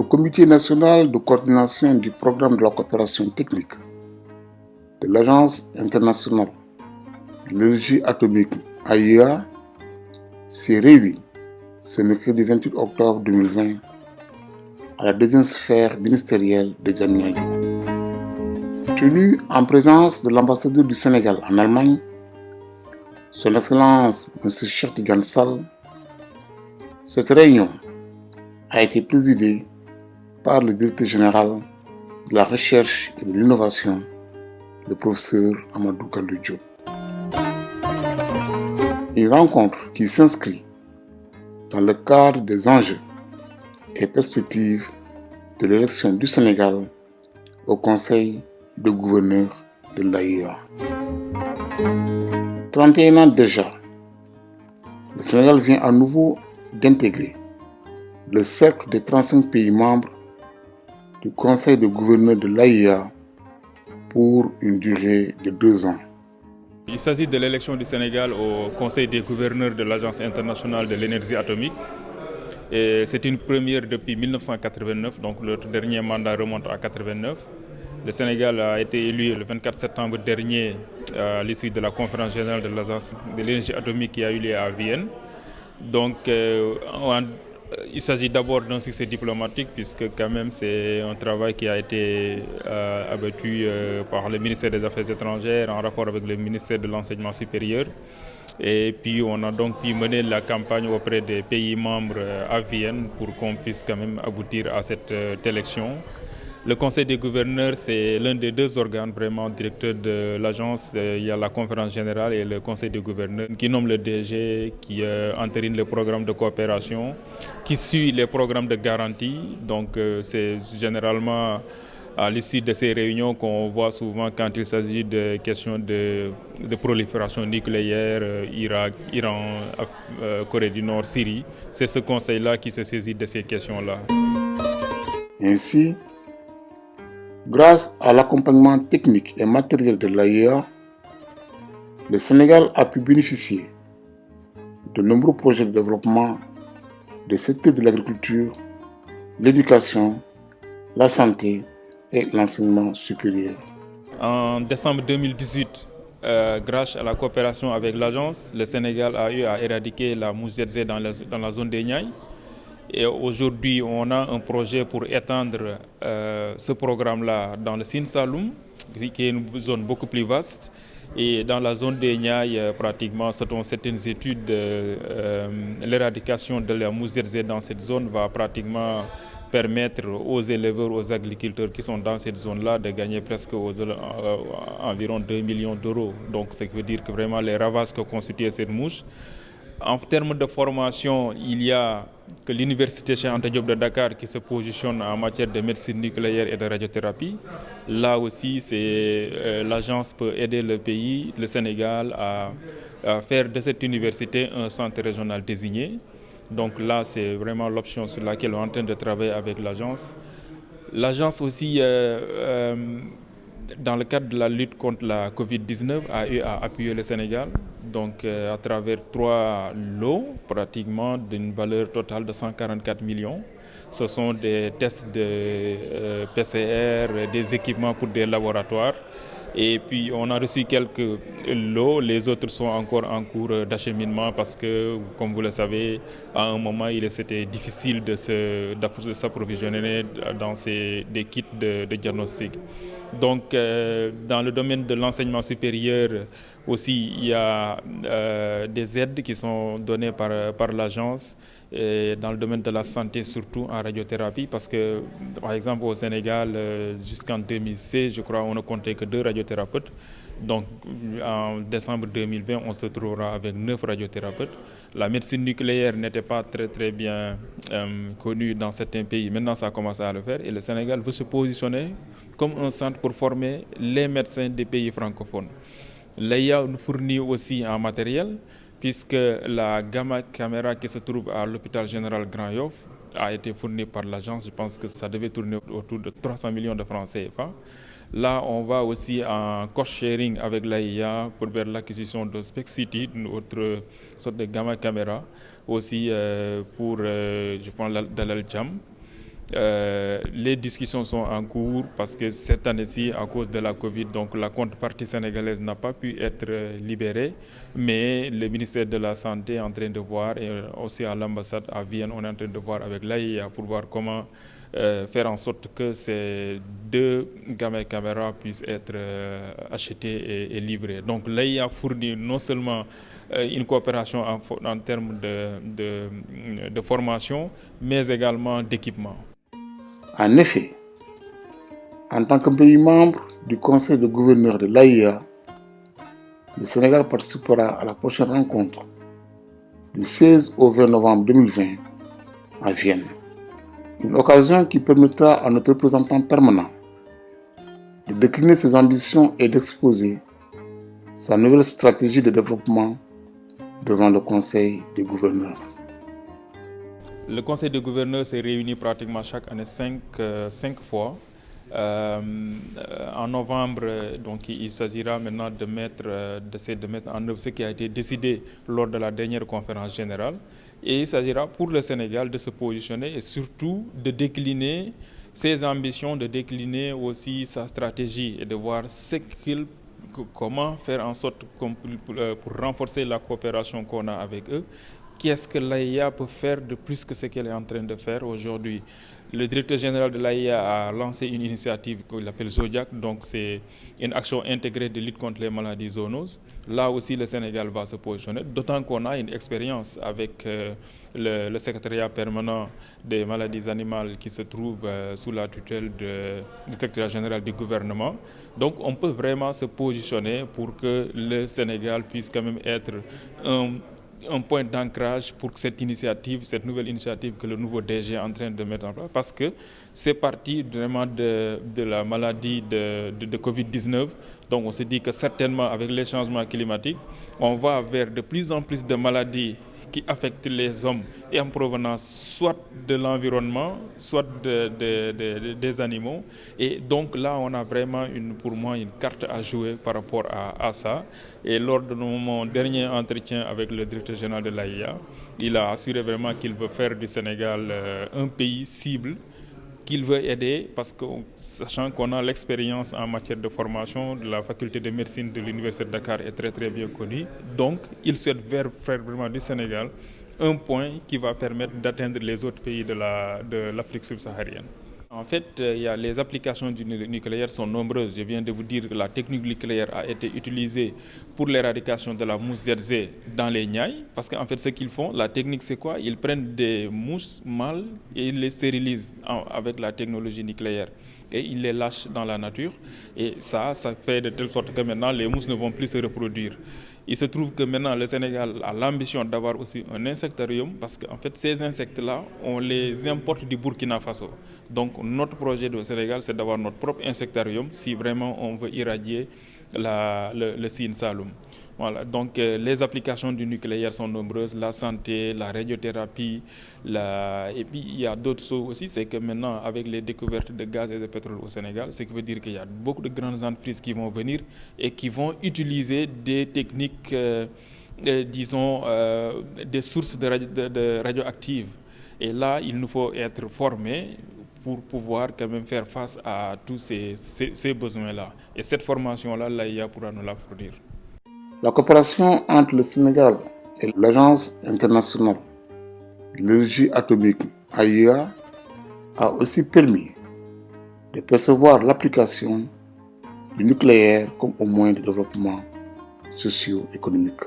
Comité national de coordination du programme de la coopération technique de l'Agence internationale de l'énergie atomique AIEA s'est réuni ce mercredi 28 octobre 2020 à la deuxième sphère ministérielle de Diamniadio. Tenu en présence de l'ambassadeur du Sénégal en Allemagne, Son Excellence M. Cheikh Tidiane Sall, cette réunion a été présidée par le directeur général de la recherche et de l'innovation, le professeur Amadou Kallou Diop. Une rencontre qui s'inscrit dans le cadre des enjeux et perspectives de l'élection du Sénégal au Conseil de gouverneurs de l'AIEA. 31 ans déjà, le Sénégal vient à nouveau d'intégrer le cercle des 35 pays membres du Conseil de gouverneurs de l'AIEA pour une durée de 2 ans. Il s'agit de l'élection du Sénégal au Conseil des gouverneurs de l'Agence internationale de l'énergie atomique. Et c'est une première depuis 1989, donc le dernier mandat remonte à 1989. Le Sénégal a été élu le 24 septembre dernier à l'issue de la conférence générale de l'Agence de l'énergie atomique qui a eu lieu à Vienne. Donc il s'agit d'abord d'un succès diplomatique puisque quand même c'est un travail qui a été abattu par le ministère des Affaires étrangères en rapport avec le ministère de l'Enseignement supérieur. Et puis on a donc pu mener la campagne auprès des pays membres à Vienne pour qu'on puisse quand même aboutir à cette élection. Le Conseil des gouverneurs, c'est l'un des deux organes vraiment directeurs de l'agence. Il y a la conférence générale et le Conseil des gouverneurs qui nomme le DG, qui entérine le programme de coopération, qui suit les programmes de garantie. Donc c'est généralement à l'issue de ces réunions qu'on voit souvent quand il s'agit de questions de prolifération nucléaire, Irak, Iran, Corée du Nord, Syrie. C'est ce conseil-là qui se saisit de ces questions-là. Ainsi, grâce à l'accompagnement technique et matériel de l'AIEA, le Sénégal a pu bénéficier de nombreux projets de développement des secteurs de l'agriculture, l'éducation, la santé et l'enseignement supérieur. En décembre 2018, grâce à la coopération avec l'agence, le Sénégal a eu à éradiquer la mouche ZZ dans la zone des Niayes. Et aujourd'hui, on a un projet pour étendre ce programme-là dans le Sine Saloum, qui est une zone beaucoup plus vaste. Et dans la zone des Niayes, pratiquement, selon certaines études, l'éradication de la mouche ZZ dans cette zone va pratiquement permettre aux éleveurs, aux agriculteurs qui sont dans cette zone-là de gagner presque environ 2 millions d'euros. Donc, ce qui veut dire que vraiment les ravages que constitue cette mouche. En termes de formation, il y a que l'université Cheikh Anta Diop de Dakar qui se positionne en matière de médecine nucléaire et de radiothérapie. Là aussi, l'agence peut aider le pays, le Sénégal, à faire de cette université un centre régional désigné. Donc là, c'est vraiment l'option sur laquelle on est en train de travailler avec l'agence. L'agence aussi, dans le cadre de la lutte contre la Covid-19, a eu à appuyer le Sénégal, donc à travers 3 lots, pratiquement d'une valeur totale de 144 millions. Ce sont des tests de PCR, des équipements pour des laboratoires. Et puis on a reçu quelques lots, les autres sont encore en cours d'acheminement parce que, comme vous le savez, à un moment c'était difficile de s'approvisionner dans des kits de diagnostic. Donc dans le domaine de l'enseignement supérieur aussi, il y a des aides qui sont données par l'agence. Et dans le domaine de la santé, surtout en radiothérapie, parce que, par exemple, au Sénégal, jusqu'en 2016, je crois, on ne comptait que 2 radiothérapeutes. Donc, en décembre 2020, on se trouvera avec 9 radiothérapeutes. La médecine nucléaire n'était pas très bien connue dans certains pays. Maintenant, ça commence à le faire. Et le Sénégal veut se positionner comme un centre pour former les médecins des pays francophones. L'AIA nous fournit aussi en matériel, puisque la gamma caméra qui se trouve à l'hôpital général Grand Yoff a été fournie par l'agence. Je pense que ça devait tourner autour de 300 millions de francs CFA. Là, on va aussi en cost-sharing avec l'AIA pour faire l'acquisition de Spec City, une autre sorte de gamma caméra, aussi pour, je pense, Dalal Jam. Les discussions sont en cours parce que cette année-ci, à cause de la Covid, donc la contrepartie sénégalaise n'a pas pu être libérée, mais le ministère de la Santé est en train de voir, et aussi à l'ambassade à Vienne, on est en train de voir avec l'AIA pour voir comment faire en sorte que ces 2 caméras puissent être achetées et livrées. Donc l'AIA fournit non seulement une coopération en termes de formation, mais également d'équipement. En effet, en tant que pays membre du Conseil de gouverneurs de l'AIA, le Sénégal participera à la prochaine rencontre du 16 au 20 novembre 2020 à Vienne. Une occasion qui permettra à notre représentant permanent de décliner ses ambitions et d'exposer sa nouvelle stratégie de développement devant le Conseil des gouverneurs. Le Conseil des gouverneurs s'est réuni pratiquement chaque année 5 fois. En novembre, donc, il s'agira maintenant d'essayer de mettre en œuvre ce qui a été décidé lors de la dernière conférence générale. Et il s'agira pour le Sénégal de se positionner et surtout de décliner ses ambitions, de décliner aussi sa stratégie et de voir comment faire en sorte pour renforcer la coopération qu'on a avec eux. Qu'est-ce que l'AIA peut faire de plus que ce qu'elle est en train de faire aujourd'hui? Le directeur général de l'AIA a lancé une initiative qu'il appelle Zodiac, donc c'est une action intégrée de lutte contre les maladies zoonoses. Là aussi, le Sénégal va se positionner, d'autant qu'on a une expérience avec le secrétariat permanent des maladies animales qui se trouve sous la tutelle du secrétariat général du gouvernement. Donc on peut vraiment se positionner pour que le Sénégal puisse quand même être un point d'ancrage pour cette initiative, cette nouvelle initiative que le nouveau DG est en train de mettre en place, parce que c'est parti vraiment de la maladie de Covid-19. Donc on se dit que certainement avec les changements climatiques, on va vers de plus en plus de maladies qui affectent les hommes et en provenance soit de l'environnement, soit des animaux. Et donc là, on a vraiment pour moi une carte à jouer par rapport à ça. Et lors de mon dernier entretien avec le directeur général de l'AIA, il a assuré vraiment qu'il veut faire du Sénégal un pays cible, qu'il veut aider, parce que sachant qu'on a l'expérience en matière de formation, de la faculté de médecine de l'Université de Dakar est très très bien connue. Donc il souhaite faire vraiment du Sénégal un point qui va permettre d'atteindre les autres pays de l'Afrique subsaharienne. En fait, les applications du nucléaire sont nombreuses. Je viens de vous dire que la technique nucléaire a été utilisée pour l'éradication de la mouche ZZ dans les Niayes. Parce qu'en fait, ce qu'ils font, la technique, c'est quoi? Ils prennent des mouches mâles et ils les stérilisent avec la technologie nucléaire. Et ils les lâchent dans la nature. Et ça fait de telle sorte que maintenant, les mouches ne vont plus se reproduire. Il se trouve que maintenant, le Sénégal a l'ambition d'avoir aussi un insectarium parce qu'en fait, ces insectes-là, on les importe du Burkina Faso. Donc, notre projet au Sénégal, c'est d'avoir notre propre insectarium si vraiment on veut irradier le Sine Saloum. Voilà, donc les applications du nucléaire sont nombreuses, la santé, la radiothérapie, et puis il y a d'autres choses aussi, c'est que maintenant avec les découvertes de gaz et de pétrole au Sénégal, ce qui veut dire qu'il y a beaucoup de grandes entreprises qui vont venir et qui vont utiliser des techniques, disons, des sources de radioactives. Et là, il nous faut être formés pour pouvoir quand même faire face à tous ces besoins-là. Et cette formation-là, l'AIA pourra nous la fournir. La coopération entre le Sénégal et l'Agence internationale de l'énergie atomique AIEA a aussi permis de percevoir l'application du nucléaire comme un moyen de développement socio-économique.